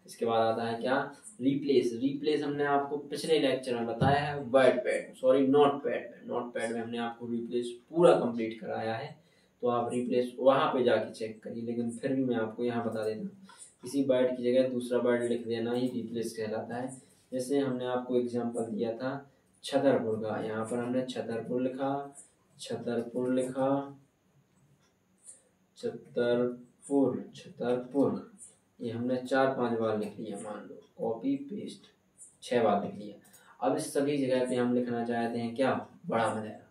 इसके बाद आता है क्या, रिप्लेस हमने आपको पिछले लेक्चर में बताया है वर्डपैड, सॉरी नोटपैड में हमने आपको रिप्लेस पूरा कंप्लीट कराया है, तो आप रिप्लेस वहाँ पे जाके चेक करिए। लेकिन फिर भी मैं आपको यहाँ बता देता हूँ, किसी वर्ड की जगह दूसरा वर्ड लिख देना ही रिप्लेस कहलाता है। जैसे हमने आपको एग्जाम्पल दिया था छतरपुर का, यहाँ पर हमने छतरपुर ये हमने 4-5 बार लिख लिया, मान लो कॉपी पेस्ट 6 बार लिख लिया। अब इस सभी जगह पे हम लिखना चाहते हैं क्या, बड़ा मलेरा,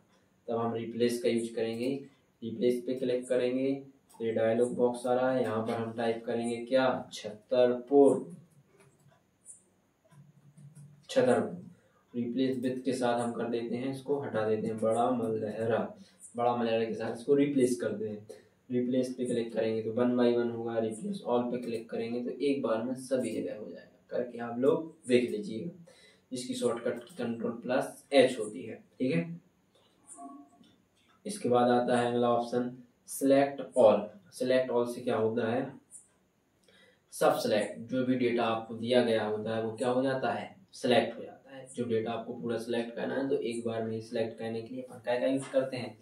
तब हम रिप्लेस का यूज करेंगे। रिप्लेस पे क्लिक करेंगे तो ये डायलॉग बॉक्स आ रहा है, यहाँ पर हम टाइप करेंगे क्या, छतरपुर। रिप्लेस विथ के साथ हम कर देते हैं, इसको हटा देते हैं, बड़ा मलेरा के साथ इसको रिप्लेस करते हैं। रिप्लेस पे क्लिक करेंगे तो 1 बाय 1 होगा, रिप्लेस ऑल पे क्लिक करेंगे तो एक बार में सभी जगह हो जाएगा। करके आप लोग देख लीजिएगा, जिसकी शॉर्टकट की Ctrl+H होती है। ठीक है। इसके बाद आता है अगला option select all. Select all से क्या होता है, सब सिलेक्ट, जो भी डेटा आपको दिया गया होता है वो क्या हो जाता है, सिलेक्ट हो जाता है। जो डेटा आपको पूरा सिलेक्ट करना है तो एक बार में ही सिलेक्ट करने के लिए अपन क्या यूज करते हैं,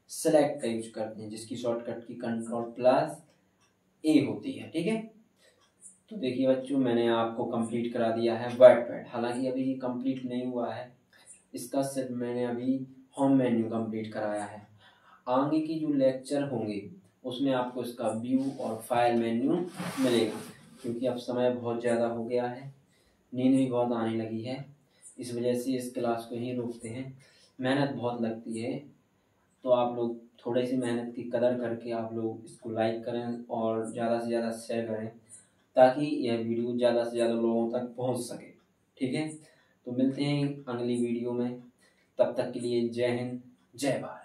सिलेक्ट का यूज करते हैं, जिसकी शॉर्टकट की Ctrl+A होती है। ठीक है, तो देखिए बच्चों, मैंने आपको कंप्लीट करा दिया है वर्डपैड। हालांकि अभी ये कंप्लीट नहीं हुआ है, इसका सिर्फ मैंने अभी होम मेन्यू कंप्लीट कराया है। आगे की जो लेक्चर होंगे उसमें आपको इसका व्यू और फाइल मेन्यू मिलेगा, क्योंकि अब समय बहुत ज़्यादा हो गया है, नींद भी बहुत आने लगी है, इस वजह से इस क्लास को ही रोकते हैं। मेहनत बहुत लगती है, तो आप लोग थोड़ी सी मेहनत की कदर करके आप लोग इसको लाइक करें और ज़्यादा से ज़्यादा शेयर करें, ताकि यह वीडियो ज़्यादा से ज़्यादा लोगों तक पहुंच सके। ठीक है, तो मिलते हैं अगली वीडियो में, तब तक के लिए जय हिंद, जय भारत।